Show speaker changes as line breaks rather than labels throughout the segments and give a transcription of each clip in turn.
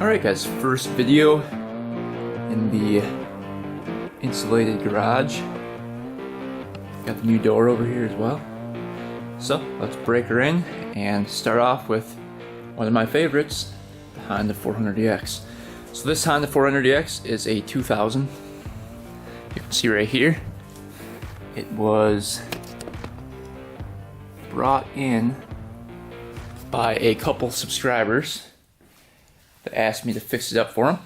Alright guys, first video in the insulated garage. Got the new door over here as well. So let's break her in and start off with one of my favorites, the Honda 400EX. So this Honda 400EX is a 2000. You can see right here, it was brought in by a couple subscribers that asked me to fix it up for them.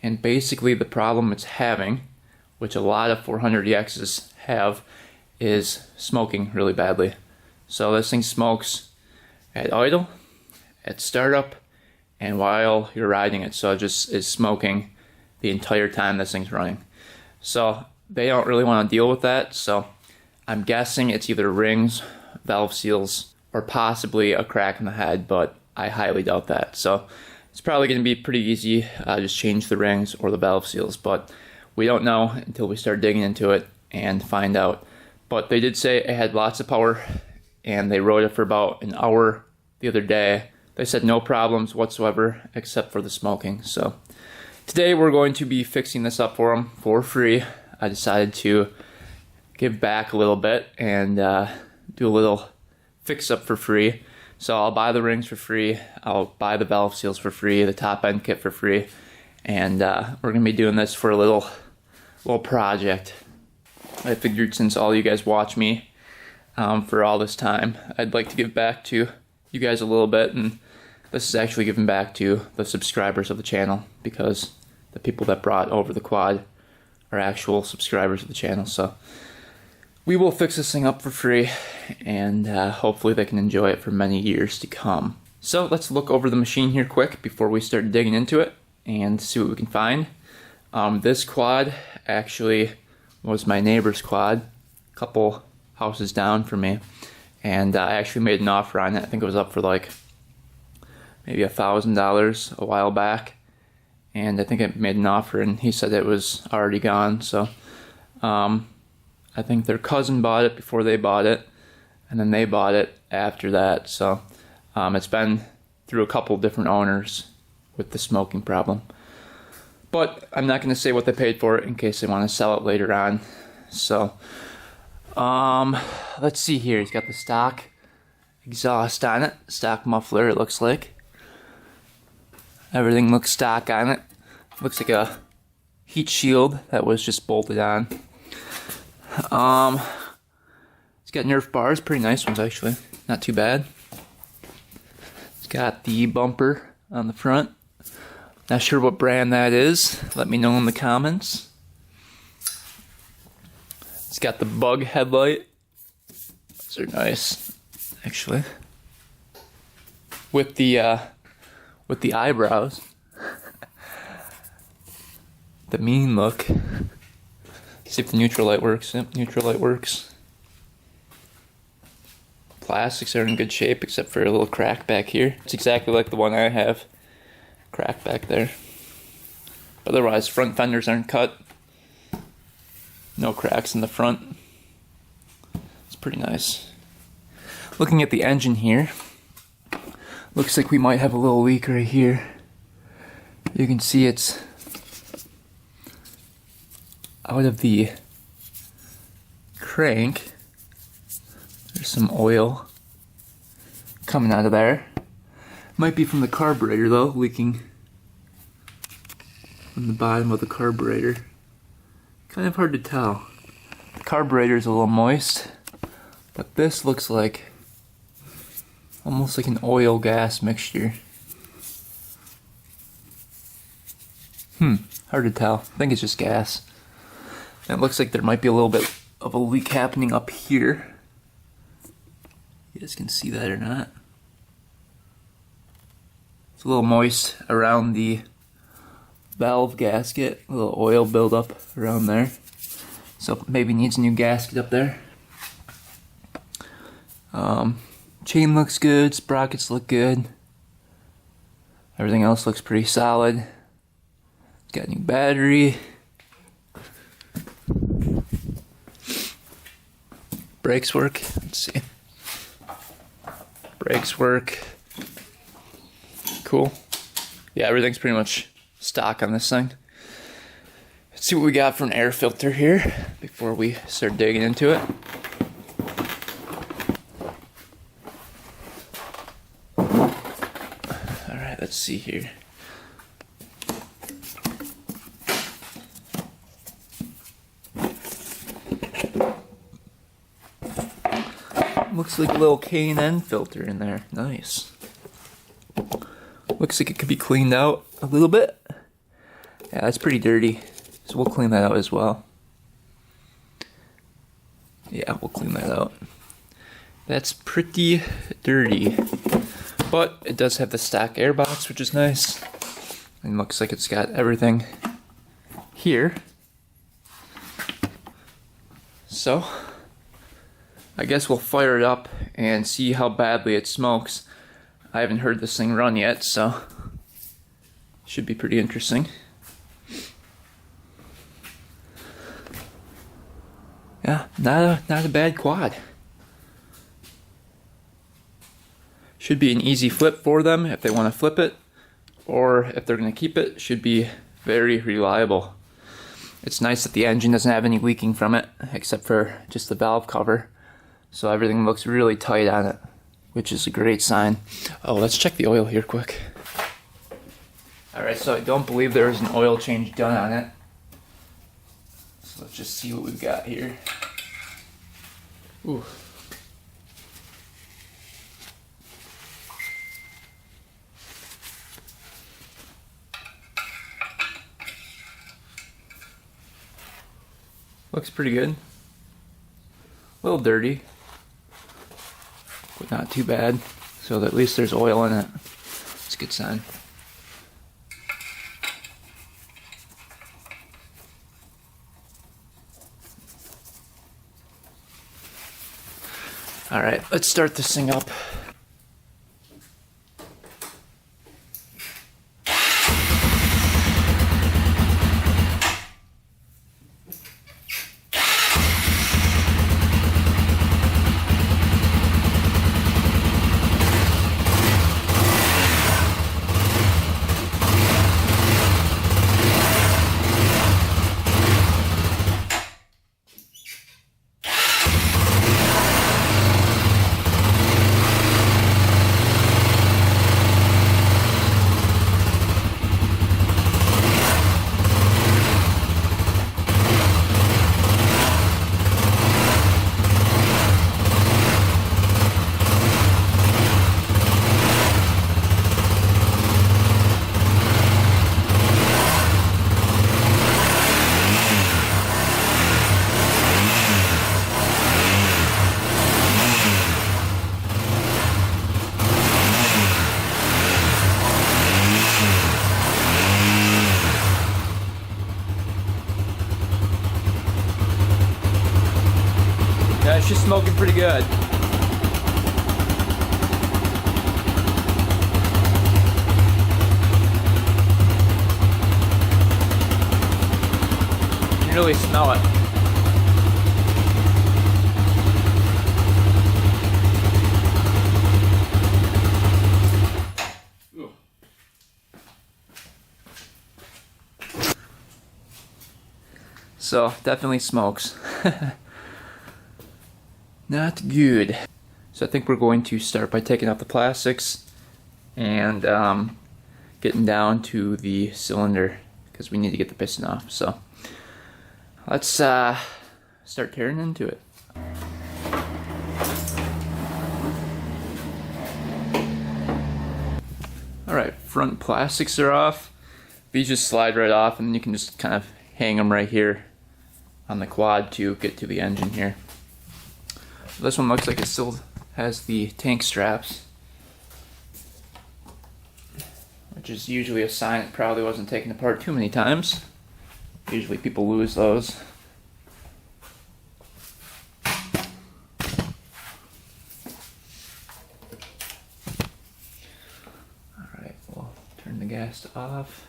And basically the problem it's having, which a lot of 400EXs have, is smoking really badly. So this thing smokes at idle, at startup, and while you're riding it. So it just is smoking the entire time this thing's running. So they don't really want to deal with that. So I'm guessing it's either rings, valve seals, or possibly a crack in the head, but I highly doubt that. So it's probably going to be pretty easy. Just change the rings or the valve seals, but we don't know until we start digging into it and find out. But they did say it had lots of power, and they rode it for about an hour the other day. They said no problems whatsoever except for the smoking. So today we're going to be fixing this up for them for free. I decided to give back a little bit and do a little fix up for free. So I'll buy the rings for free, I'll buy the valve seals for free, the top end kit for free, and we're gonna be doing this for a little project. I figured since all you guys watch me for all this time, I'd like to give back to you guys a little bit, and this is actually giving back to the subscribers of the channel, because the people that brought over the quad are actual subscribers of the channel. So we will fix this thing up for free, and hopefully they can enjoy it for many years to come. So let's look over the machine here quick before we start digging into it and see what we can find. This quad actually was my neighbor's quad, a couple houses down from me, and I actually made an offer on it. I think it was up for like maybe $1,000 a while back, and I think I made an offer and he said it was already gone. So I think their cousin bought it before they bought it, and then they bought it after that. So it's been through a couple different owners with the smoking problem. But I'm not going to say what they paid for it in case they want to sell it later on. So let's see here. It's got the stock exhaust on it, stock muffler it looks like. Everything looks stock on it. Looks like a heat shield that was just bolted on. It's got Nerf bars, pretty nice ones actually, not too bad. It's got the bumper on the front. Not sure what brand that is, let me know in the comments. It's got the bug headlight. Those are nice, actually. With the eyebrows. The mean look. See if the neutral light works. Yep, neutral light works. Plastics are in good shape except for a little crack back here. It's exactly like the one I have. Crack back there. Otherwise, front fenders aren't cut. No cracks in the front. It's pretty nice. Looking at the engine here, looks like we might have a little leak right here. You can see it's out of the crank. There's some oil coming out of there. Might be from the carburetor though, leaking from the bottom of the carburetor. Kind of hard to tell. The carburetor is a little moist, but this looks like almost like an oil gas mixture. Hard to tell. I think it's just gas. And it looks like there might be a little bit of a leak happening up here. You guys can see that or not. It's a little moist around the valve gasket, a little oil buildup around there. So maybe needs a new gasket up there. Chain looks good, sprockets look good. Everything else looks pretty solid. It's got a new battery. Brakes work. Let's see. Brakes work. Cool. Yeah, everything's pretty much stock on this thing. Let's see what we got for an air filter here before we start digging into it. Alright, let's see here. Looks like a little K&N filter in there. Nice. Looks like it could be cleaned out a little bit. Yeah, that's pretty dirty. So we'll clean that out as well. Yeah, we'll clean that out. That's pretty dirty. But it does have the stock air box, which is nice. And looks like it's got everything here. So I guess we'll fire it up and see how badly it smokes. I haven't heard this thing run yet, so should be pretty interesting. Yeah, not a bad quad. Should be an easy flip for them if they want to flip it, or if they're going to keep it. Should be very reliable. It's nice that the engine doesn't have any leaking from it, except for just the valve cover. So everything looks really tight on it, which is a great sign. Oh, let's check the oil here quick. Alright, so I don't believe there was an oil change done on it. So let's just see what we've got here. Ooh. Looks pretty good. A little dirty, but not too bad. So at least there's oil in it. It's a good sign. All right, let's start this thing up. Yeah, she's smoking pretty good. You can really smell it. Ooh. So, definitely smokes. Not good. So I think we're going to start by taking out the plastics and getting down to the cylinder because we need to get the piston off. So let's start tearing into it. Alright, front plastics are off. These just slide right off and you can just kind of hang them right here on the quad to get to the engine here. This one looks like it still has the tank straps, which is usually a sign it probably wasn't taken apart too many times. Usually people lose those. Alright, we'll turn the gas off.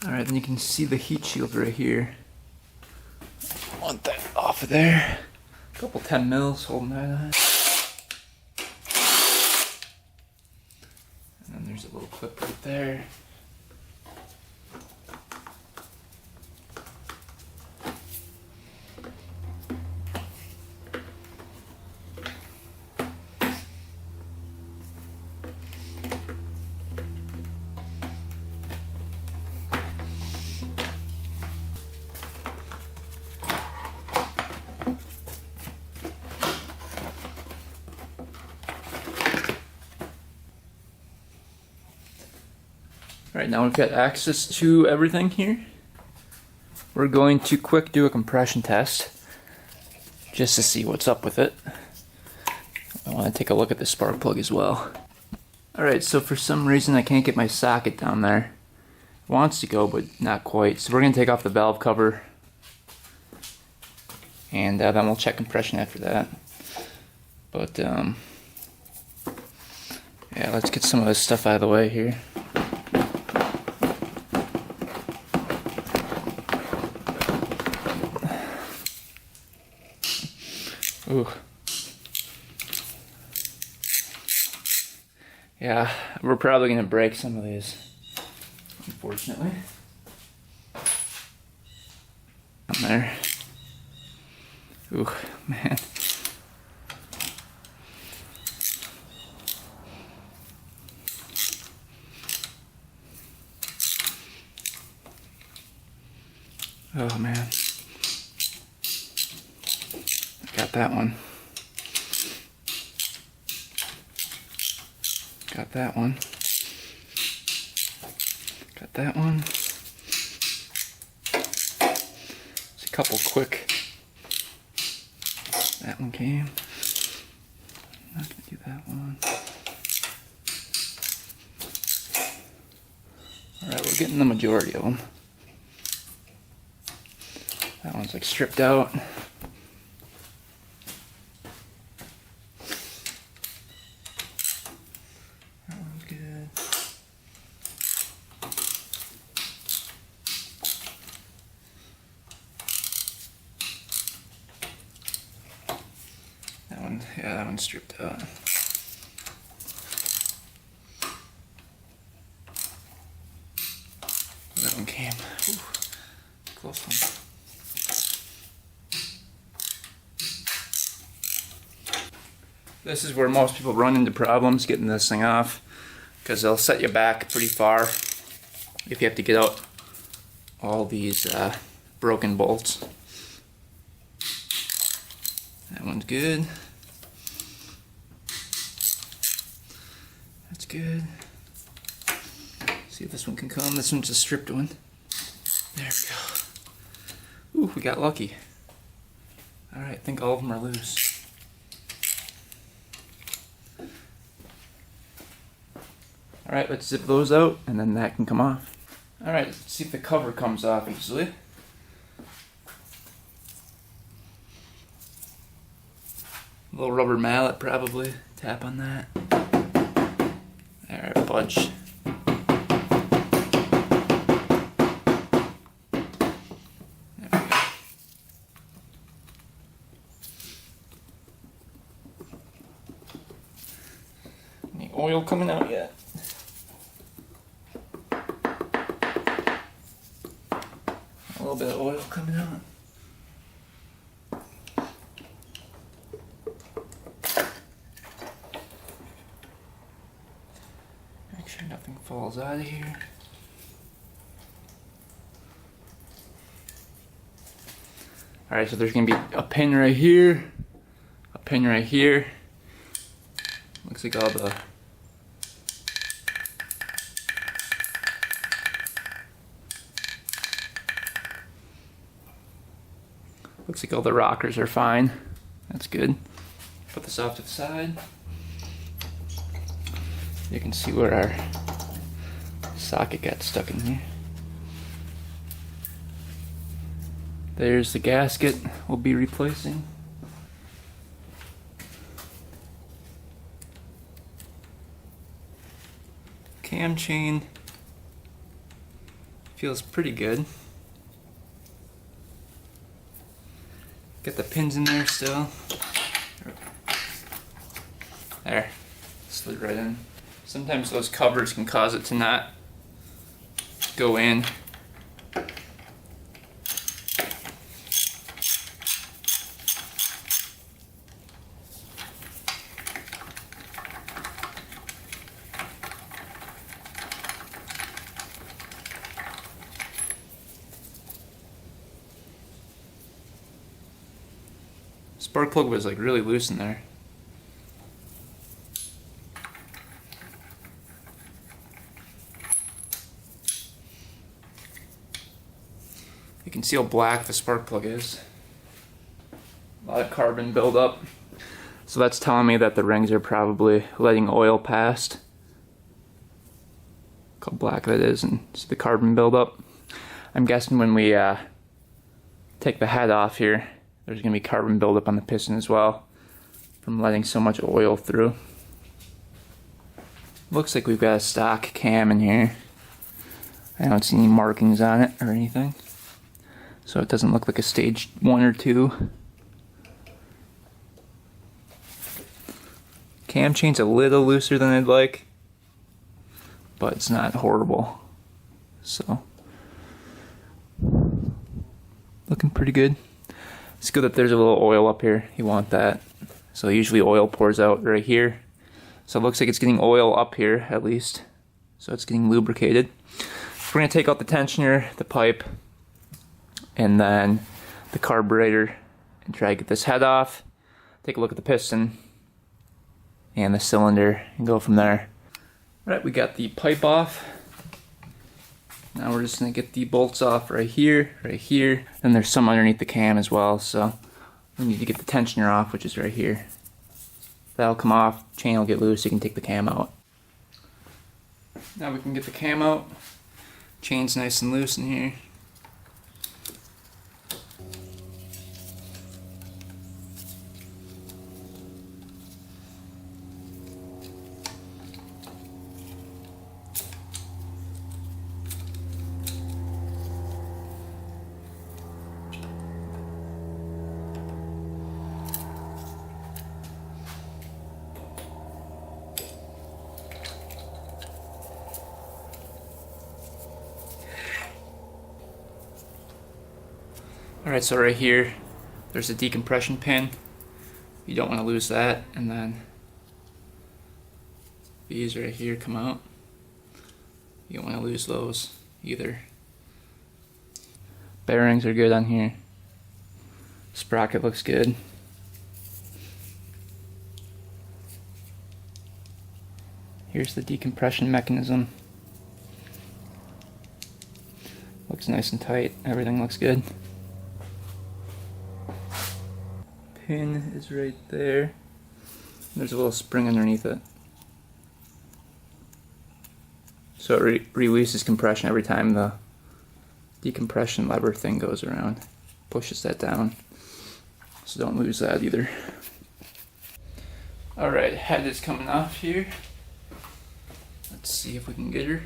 Alright, then you can see the heat shield right here. Want that off of there. A couple 10 mils holding that on. And then there's a little clip right there. Alright, now we've got access to everything here. We're going to quick do a compression test just to see what's up with it. I want to take a look at the spark plug as well. Alright, so for some reason I can't get my socket down there. It wants to go, but not quite. So we're going to take off the valve cover, and then we'll check compression after that. But yeah, let's get some of this stuff out of the way here. Ooh. Yeah, we're probably gonna break some of these, unfortunately. On there. Ooh, man. Oh man. Got that one. Got that one. Got that one. Just a couple quick. That one came. I'm not gonna do that one. Alright, we're getting the majority of them. That one's like stripped out. Yeah, that one's stripped out. That one came. Ooh, close one. This is where most people run into problems getting this thing off, because they'll set you back pretty far if you have to get out all these broken bolts. That one's good. That's good. See if this one can come. This one's a stripped one. There we go. Ooh, we got lucky. Alright, I think all of them are loose. Alright, let's zip those out and then that can come off. Alright, let's see if the cover comes off easily. A little rubber mallet probably. Tap on that. Alright, budge. There we go. Any oil coming out yet? A little bit of oil coming out. Make sure nothing falls out of here. Alright, so there's going to be a pin right here, a pin right here. Looks like all the rockers are fine. That's good. Put this off to the side. You can see where our socket got stuck in here. There's the gasket we'll be replacing. Cam chain. Feels pretty good. Get the pins in there still. There, slid right in. Sometimes those covers can cause it to not go in. Spark plug was like really loose in there. You can see how black the spark plug is. A lot of carbon buildup. So that's telling me that the rings are probably letting oil past. Look how black that is, and see the carbon buildup. I'm guessing when we take the head off here, there's going to be carbon buildup on the piston as well from letting so much oil through. Looks like we've got a stock cam in here. I don't see any markings on it or anything, so it doesn't look like a stage 1 or 2. Cam chain's a little looser than I'd like, but it's not horrible. So, looking pretty good. It's good that there's a little oil up here. You want that. So usually oil pours out right here. So it looks like it's getting oil up here at least. So it's getting lubricated. We're going to take out the tensioner, the pipe, and then the carburetor and try to get this head off. Take a look at the piston and the cylinder and go from there. Alright, we got the pipe off. Now we're just going to get the bolts off right here. Then there's some underneath the cam as well, so we need to get the tensioner off, which is right here. That'll come off, chain will get loose, you can take the cam out. Now we can get the cam out. Chain's nice and loose in here. Alright, so right here, there's a decompression pin. You don't want to lose that, and then these right here come out. You don't want to lose those either. Bearings are good on here. Sprocket looks good. Here's the decompression mechanism. Looks nice and tight. Everything looks good. Pin is right there. There's a little spring underneath it. So it releases compression every time the decompression lever thing goes around. Pushes that down. So don't lose that either. Alright, head is coming off here. Let's see if we can get her.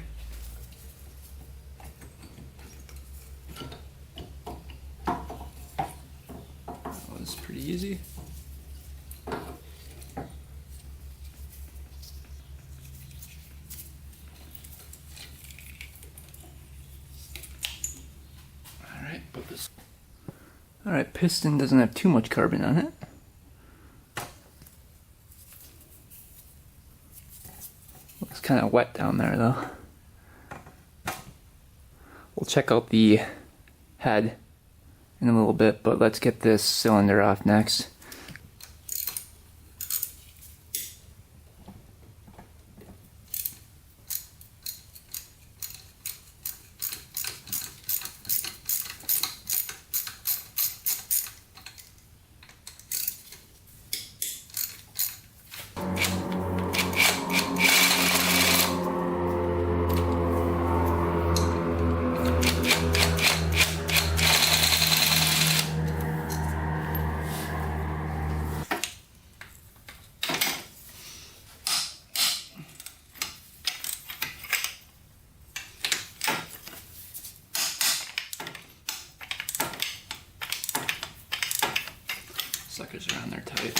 That was pretty easy. Alright, put this. Alright, piston doesn't have too much carbon on it. Looks kind of wet down there though. We'll check out the head in a little bit, but let's get this cylinder off next. Suckers are on there tight.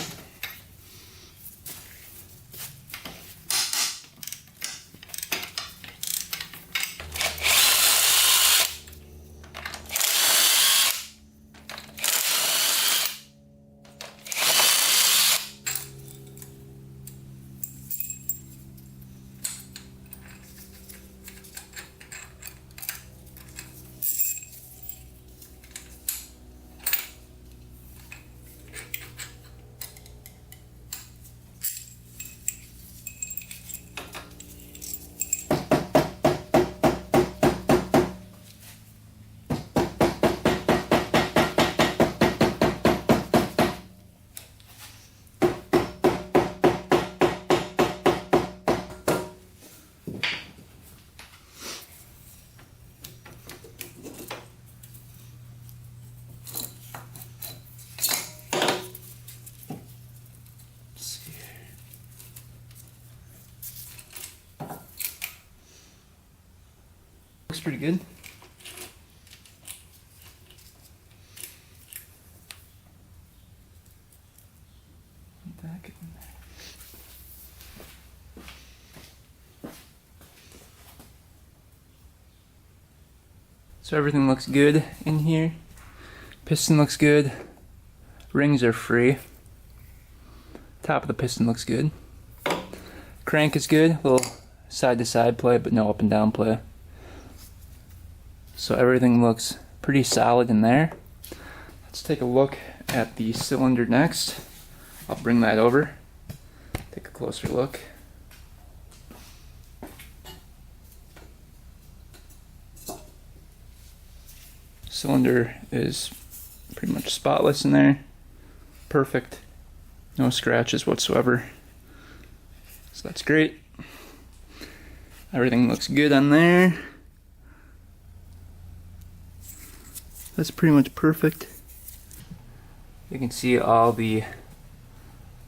Looks pretty good. Back in there. So everything looks good in here. Piston looks good. Rings are free. Top of the piston looks good. Crank is good. Little side to side play, but no up and down play. So everything looks pretty solid in there. Let's take a look at the cylinder next. I'll bring that over. Take a closer look. Cylinder is pretty much spotless in there. Perfect. No scratches whatsoever. So that's great. Everything looks good on there. That's pretty much perfect. You can see all the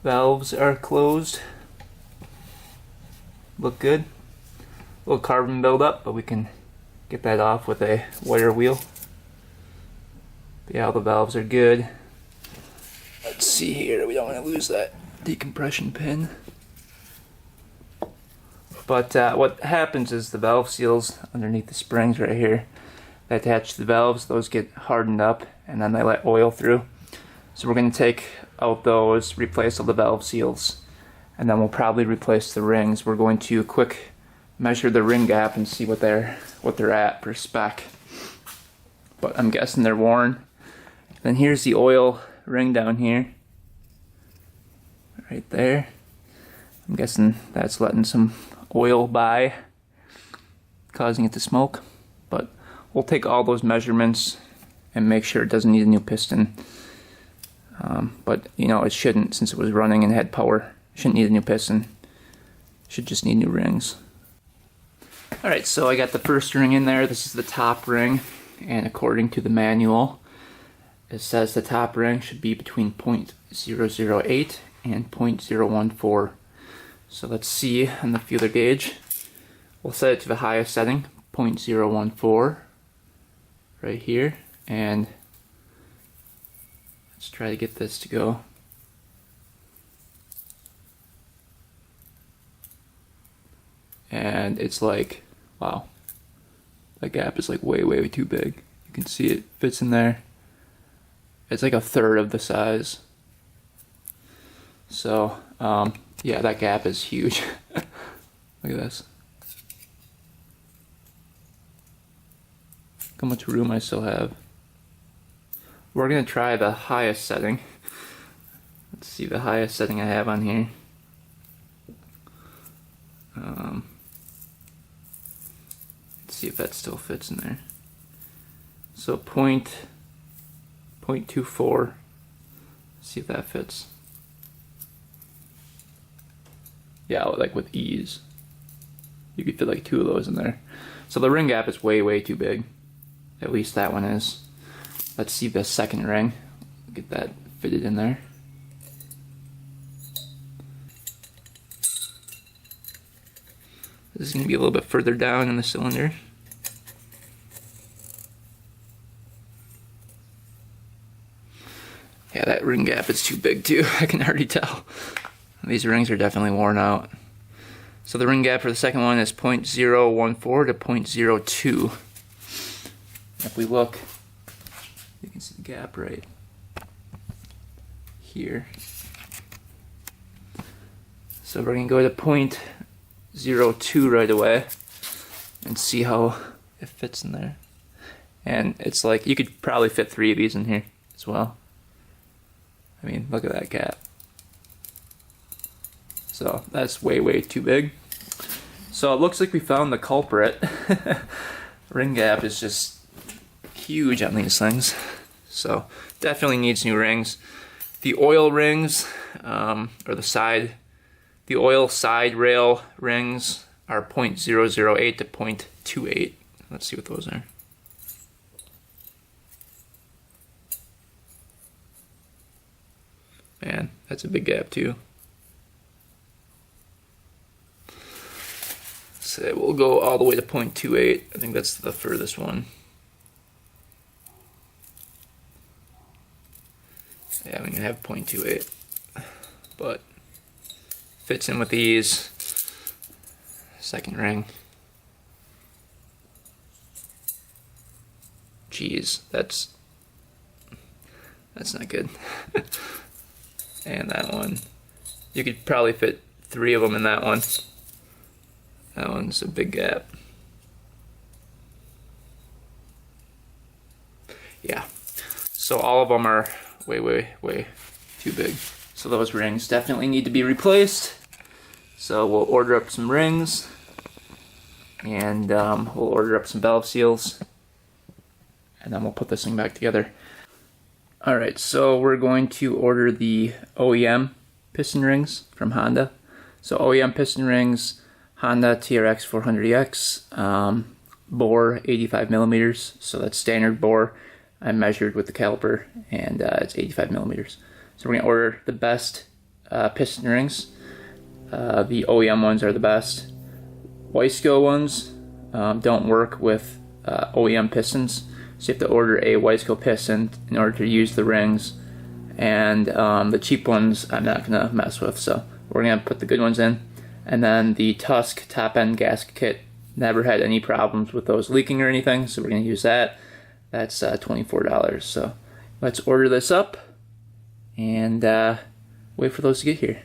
valves are closed. Look good. A little carbon buildup, but we can get that off with a wire wheel. But yeah, all the valves are good. Let's see here, we don't want to lose that decompression pin. But what happens is the valve seals underneath the springs right here that attach to the valves, those get hardened up and then they let oil through. So we're going to take out those, replace all the valve seals, and then we'll probably replace the rings. We're going to quick measure the ring gap and see what they're at per spec. But I'm guessing they're worn. Then here's the oil ring down here, right there. I'm guessing that's letting some oil by, causing it to smoke. But we'll take all those measurements and make sure it doesn't need a new piston. But you know, it shouldn't, since it was running and had power. It shouldn't need a new piston. It should just need new rings. Alright, so I got the first ring in there. This is the top ring, and according to the manual, it says the top ring should be between 0.008 and 0.014. So let's see on the feeler gauge. We'll set it to the highest setting, 0.014, right here, and let's try to get this to go. And it's like, wow, that gap is like way too big. You can see it fits in there. It's like a third of the size. So, yeah, that gap is huge. Look at this. Look how much room I still have. We're going to try the highest setting. Let's see the highest setting I have on here. Let's see if that still fits in there. So 0.24. See if that fits. Yeah, like with ease. You could fit like 2 of those in there. So the ring gap is way too big. At least that one is. Let's see the second ring. Get that fitted in there. This is going to be a little bit further down in the cylinder. Yeah, that ring gap is too big too. I can already tell. These rings are definitely worn out. So the ring gap for the second one is 0.014 to 0.02. If we look, you can see the gap right here. So we're going to go to 0.02 right away and see how it fits in there. And it's like, you could probably fit 3 of these in here as well. I mean, look at that gap. So that's way, way too big. So it looks like we found the culprit. Ring gap is just huge on these things. So definitely needs new rings. The oil rings, or the oil side rail rings are 0.008 to 0.28. Let's see what those are. Man, that's a big gap too. So we'll go all the way to 0.28. I think that's the furthest one. Yeah, we can have 0.28, but fits in with these. Second ring. Jeez, that's not good. And that one, you could probably fit 3 of them in that one. That one's a big gap. Yeah, so all of them are way, way, way too big. So those rings definitely need to be replaced. So we'll order up some rings, and we'll order up some valve seals, and then we'll put this thing back together. Alright, so we're going to order the OEM piston rings from Honda. So OEM piston rings, Honda TRX 400EX, bore 85 millimeters, so that's standard bore. I measured with the caliper, and it's 85 millimeters. So we're going to order the best piston rings. The OEM ones are the best. Wiseco ones don't work with OEM pistons. So you have to order a Wiseco piston in order to use the rings, and the cheap ones I'm not going to mess with, so we're going to put the good ones in. And then the Tusk top end gasket kit, never had any problems with those leaking or anything, so we're going to use that. That's $24, so let's order this up and wait for those to get here.